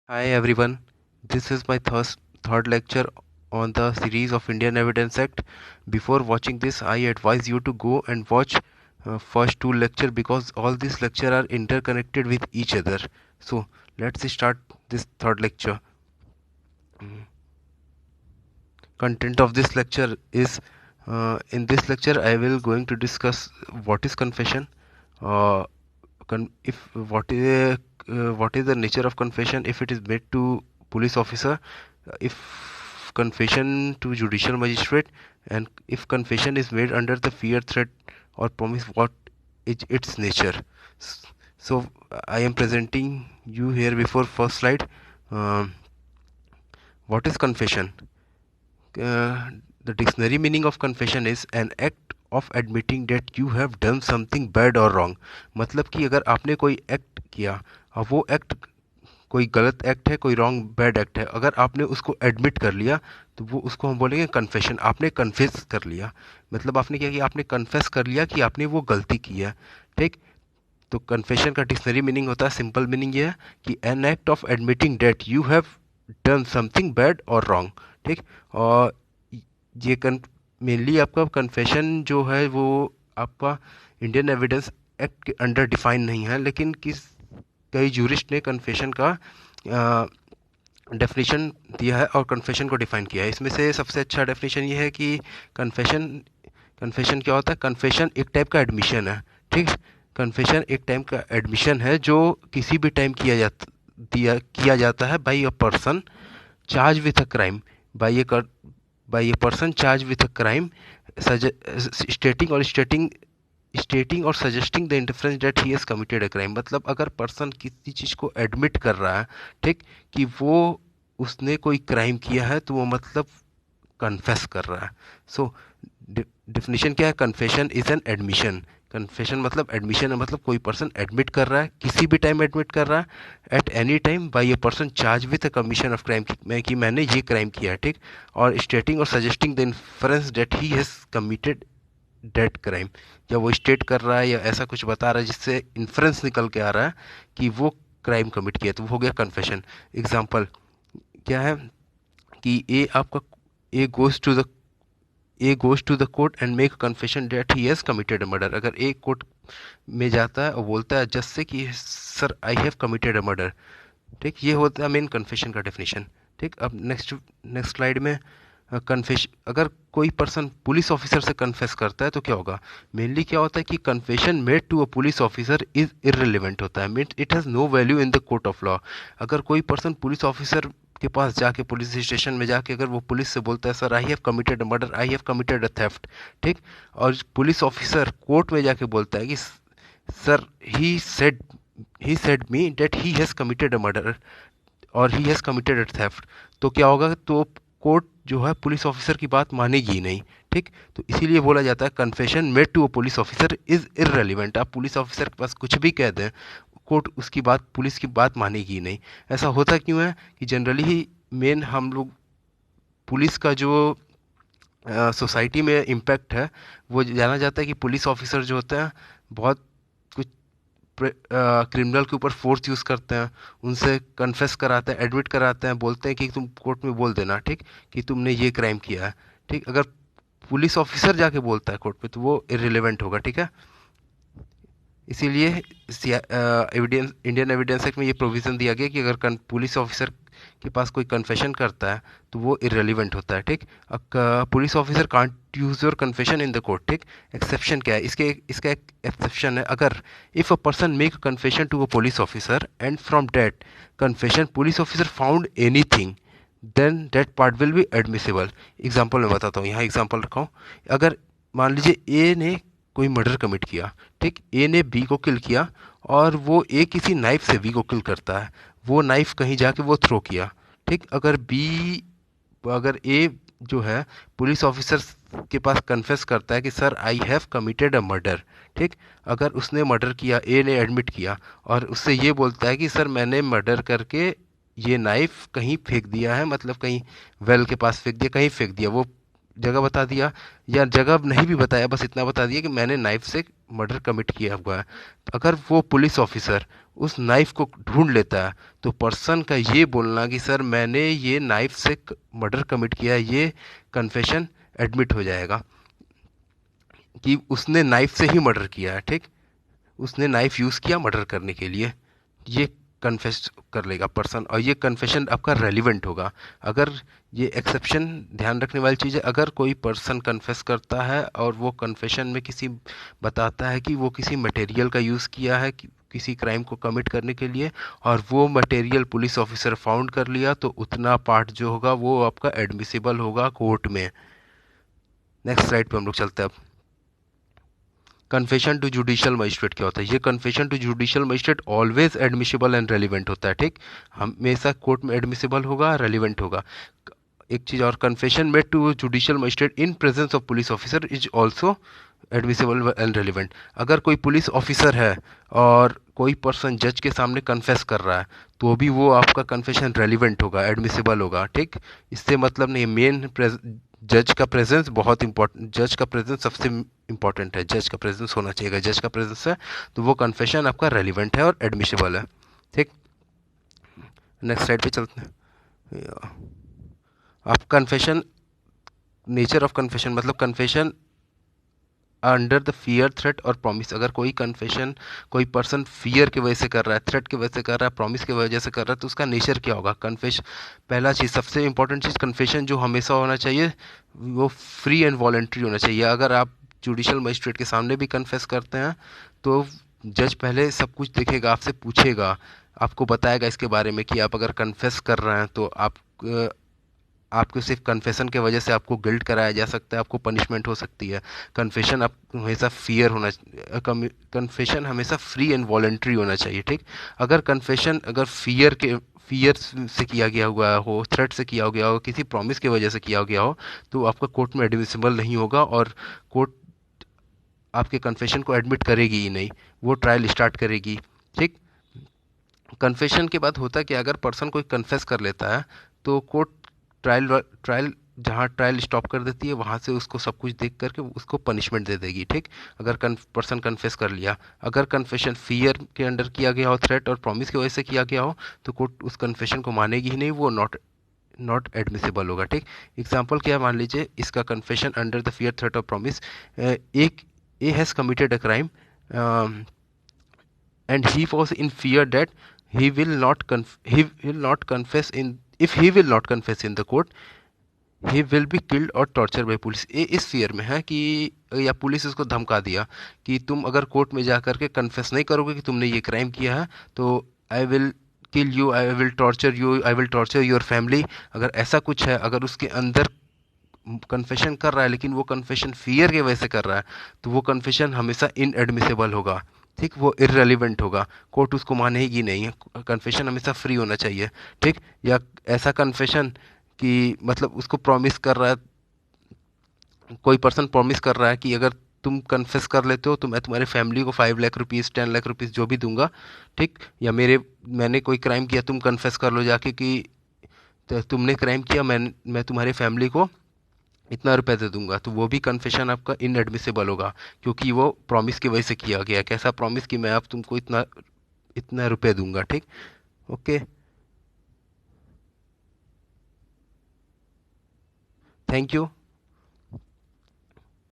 Hi everyone, this is my third lecture on the series of Indian Evidence Act. Before watching this, I advise you to go and watch first two lecture because all these lecture are interconnected with each other. So let's start this third lecture. Content of this lecture is in this lecture I will going to discuss what is confession, uh, if what is the nature of confession if it is made to police officer, if confession to judicial magistrate, and if confession is made under the fear, threat, or promise, what is its nature. So I am presenting you here before first slide. um, what is confession? uh, the dictionary meaning of confession is an act of admitting that you have done something bad or wrong. मतलब कि अगर आपने कोई act किया, अब वो act कोई गलत एक्ट है, कोई रॉन्ग बैड एक्ट है, अगर आपने उसको एडमिट कर लिया तो वो उसको हम बोलेंगे कन्फेशन। आपने कन्फेस कर लिया, मतलब आपने क्या किया, आपने कन्फेस कर लिया कि आपने वो गलती की है। ठीक। तो कन्फेशन का डिक्शनरी मीनिंग होता है, सिंपल मीनिंग ये है कि an act of admitting that you have done something bad और रॉन्ग। ठीक। और ये मेनली आपका कन्फेशन जो है वो आपका इंडियन एविडेंस एक्ट के अंडर डिफाइन नहीं है, लेकिन कई जूरिस्ट ने कन्फेशन का डेफिनेशन दिया है और कन्फेशन को डिफाइन किया है। इसमें से सबसे अच्छा डेफिनेशन ये है कि कन्फेशन कन्फेशन क्या होता है। कन्फेशन एक टाइप का एडमिशन है। ठीक। कन्फेशन एक टाइप का एडमिशन है जो किसी भी टाइम किया जाता है by a person charge with a crime, by a person charge with a crime, stating और suggesting the indifference that he has committed a crime. मतलब अगर पर्सन किसी चीज़ को एडमिट कर रहा है, ठीक, कि वो उसने कोई क्राइम किया है, तो वो मतलब कन्फेस कर रहा है। सो डिफिनेशन क्या है? Confession is an admission. Confession मतलब एडमिशन है, मतलब कोई पर्सन एडमिट कर रहा है, किसी भी टाइम एडमिट कर रहा है, at any time by a person charge with a commission of crime, कि मैंने ये क्राइम किया है। ठीक। और स्टेटिंग और suggesting the inference that he has committed that crime, या वो स्टेट कर रहा है या ऐसा कुछ बता रहा है जिससे इन्फ्रेंस निकल के आ रहा है कि वो क्राइम कमिट किया, तो वो हो गया कन्फेशन। एग्जाम्पल क्या है कि A goes to the A goes to the court and make confession that he has committed a murder. अगर ए कोर्ट में जाता है और बोलता है जज से कि sir I have committed a murder. ठीक। ये होता है मेन कन्फेशन का डेफिनेशन। ठीक। अब नेक्स्ट नेक्स्ट स्लाइड में कन्फेश अगर कोई पर्सन पुलिस ऑफिसर से कन्फेस करता है तो क्या होगा। मेनली क्या होता है कि confession made to a police officer is irrelevant होता है, mean it has no value in the court of law. अगर कोई पर्सन पुलिस ऑफिसर के पास जाके, पुलिस स्टेशन में जाके, अगर वो पुलिस से बोलता है sir I have committed a murder, I have committed a theft, ठीक, और पुलिस ऑफिसर कोर्ट में जाके बोलता है कि sir he said me that he has committed a murder और he has committed a theft, तो क्या होगा, तो कोर्ट जो है पुलिस ऑफिसर की बात मानेगी ही नहीं। ठीक। तो इसीलिए बोला जाता है confession made to a police officer is irrelevant. आप पुलिस ऑफिसर के पास कुछ भी कह दें, कोर्ट उसकी बात, पुलिस की बात मानेगी ही नहीं। ऐसा होता क्यों है कि जनरली ही मेन हम लोग पुलिस का जो सोसाइटी में इम्पैक्ट है, वो जाना जाता है कि पुलिस ऑफिसर जो होते हैं बहुत कुछ क्रिमिनल के ऊपर फोर्स यूज़ करते हैं, उनसे कन्फेस कराते हैं, एडमिट कराते हैं, बोलते हैं कि तुम कोर्ट में बोल देना, ठीक, कि तुमने ये क्राइम किया है। ठीक। अगर पुलिस ऑफिसर जाके बोलता है कोर्ट में तो वो इररिलेवेंट होगा। ठीक है। इसीलिए एविडेंस, इंडियन एविडेंस एक्ट में ये प्रोविज़न दिया गया कि अगर पुलिस ऑफिसर के पास कोई कन्फेशन करता है तो वो इररेलेवेंट होता है। ठीक। Police officer can't use your confession in the court. ठीक। एक्सेप्शन क्या है इसका एक एक्सेप्शन है। अगर if a person make confession to a police officer and from that confession police officer found anything, then that part will be admissible. Example मैं बताता हूँ, यहाँ एग्जाम्पल रखा हूँ। अगर मान लीजिए ए ने कोई मर्डर कमिट किया, ठीक, ए ने बी को किल किया, और वो ए किसी नाइफ से बी को किल करता है, वो नाइफ कहीं जाके वो थ्रो किया। ठीक। अगर ए जो है पुलिस ऑफिसर के पास कन्फेस करता है कि sir I have committed a murder, ठीक, अगर उसने मर्डर किया, ए ने एडमिट किया, और उससे ये बोलता है कि सर मैंने मर्डर करके ये नाइफ कहीं फेंक दिया है, मतलब कहीं वेल के पास फेंक दिया, कहीं फेंक दिया, वो जगह बता दिया, या जगह नहीं भी बताया, बस इतना बता दिया कि मैंने नाइफ से मर्डर कमिट किया हुआ है। तो अगर वो पुलिस ऑफिसर उस नाइफ को ढूंढ लेता है, तो पर्सन का ये बोलना कि सर मैंने ये नाइफ से मर्डर कमिट किया, ये कन्फेशन एडमिट हो जाएगा कि उसने नाइफ से ही मर्डर किया है। ठीक, उसने नाइफ यूज़ किया मर्डर करने के लिए, ये कन्फेस कर लेगा पर्सन, और ये कन्फेशन आपका रेलिवेंट होगा। अगर ये एक्सेप्शन ध्यान रखने वाली चीज़ है, अगर कोई पर्सन कन्फेस करता है और वो कन्फेशन में किसी बताता है कि वो किसी मटेरियल का यूज़ किया है किसी क्राइम को कमिट करने के लिए, और वो मटेरियल पुलिस ऑफिसर फाउंड कर लिया, तो उतना पार्ट जो होगा वो आपका एडमिसिबल होगा कोर्ट में। नेक्स्ट स्लाइड पे हम लोग चलते हैं अब। कन्फेशन टू जुडिशियल मजिस्ट्रेट क्या होता है? ये confession to judicial magistrate always admissible and relevant होता है। ठीक, हमेशा कोर्ट में एडमिसिबल होगा, रेलिवेंट होगा। एक चीज़ और, confession made to judicial magistrate in presence of police officer is also admissible and relevant. अगर कोई पुलिस ऑफिसर है और कोई पर्सन जज के सामने कन्फेस कर रहा है, तो भी वो आपका कन्फेशन रेलिवेंट होगा, एडमिसिबल होगा। ठीक, इससे मतलब नहीं, मेन जज का प्रेजेंस बहुत इंपॉर्टेंट, जज का प्रेजेंस सबसे इंपॉर्टेंट है, जज का प्रेजेंस होना चाहिए। जज का प्रेजेंस है तो वो कन्फेशन आपका रेलिवेंट है और एडमिसिबल है। ठीक, नेक्स्ट स्लाइड पे चलते हैं। आप कन्फेशन, नेचर ऑफ कन्फेशन मतलब confession under the fear, threat और प्रॉमिस। अगर कोई कन्फेशन कोई पर्सन फियर की वजह से कर रहा है, थ्रेट की वजह से कर रहा है, प्रॉमिस की वजह से कर रहा है, तो उसका नेचर क्या होगा? कन्फेशन, पहला चीज़, सबसे इंपॉर्टेंट चीज़, कन्फेशन जो हमेशा होना चाहिए वो फ्री एंड वॉलेंट्री होना चाहिए। अगर आप जुडिशियल मजिस्ट्रेट के सामने भी कन्फेस करते हैं, तो जज पहले सब कुछ देखेगा, आपसे पूछेगा, आपको बताएगा इसके बारे में कि आप अगर कन्फेस कर रहे हैं तो आपको सिर्फ कन्फेशन के वजह से आपको गिल्ट कराया जा सकता है, आपको पनिशमेंट हो सकती है। कन्फेशन आप हमेशा फियर होना, कन्फेशन हमेशा फ्री एंड वॉलेंट्री होना चाहिए। ठीक, अगर कन्फेशन अगर फियर से किया गया हुआ हो, थ्रेट से किया गया हो, किसी प्रॉमिस की वजह से किया गया हो, तो आपका कोर्ट में एडमिसिबल नहीं होगा, और कोर्ट आपके कन्फेशन को एडमिट करेगी ही नहीं, वो ट्रायल स्टार्ट करेगी। ठीक, कन्फेशन के बाद होता है कि अगर पर्सन कोई कन्फेस कर लेता है, तो कोर्ट ट्रायल ट्रायल जहाँ ट्रायल स्टॉप कर देती है, वहाँ से उसको सब कुछ देख करके उसको पनिशमेंट दे देगी। ठीक, अगर पर्सन कन्फेस कर लिया, अगर कन्फेशन फियर के अंडर किया गया हो, थ्रेट और प्रॉमिस की वजह से किया गया हो, तो कोर्ट उस कन्फेशन को मानेगी ही नहीं, वो नॉट नॉट एडमिसिबल होगा। ठीक, एग्जाम्पल क्या है, मान लीजिए इसका confession under the fear, threat और प्रॉमिस, एक A has committed a crime and he was in fear that he will not confess in if he will not confess in the court, he will be killed or tortured by police। ये इस fear में है कि, या police इसको धमका दिया कि तुम अगर कोर्ट में जा करके कन्फेस नहीं करोगे कि तुमने ये क्राइम किया है, तो I will kill you, I will torture you, I will torture your family. अगर ऐसा कुछ है, अगर उसके अंदर कन्फेशन कर रहा है लेकिन वो कन्फेशन फियर की वजह से कर रहा है, तो वो कन्फेशन हमेशा इनएडमिसिबल होगा। ठीक, वो इररेलिवेंट होगा, कोर्ट उसको मानेगी नहीं। कन्फेशन हमेशा फ्री होना चाहिए। ठीक, या ऐसा कन्फेशन कि मतलब उसको प्रॉमिस कर रहा है, कोई पर्सन प्रॉमिस कर रहा है कि अगर तुम कन्फेस कर लेते हो तो मैं तुम्हारे फैमिली को 5 लाख रुपीज़, 10 लाख रुपीज़ जो भी दूंगा। ठीक, या मैंने कोई क्राइम किया, तुम कन्फेस कर लो जाके कि तुमने क्राइम किया, मैं तुम्हारी फैमिली को इतना रुपए दे दूंगा, तो वो भी कन्फेशन आपका इनएडमिसिबल होगा, क्योंकि वो प्रॉमिस की वजह से किया गया। कैसा प्रॉमिस? कि मैं अब तुमको इतना इतना रुपए दूंगा। ठीक, ओके, थैंक यू।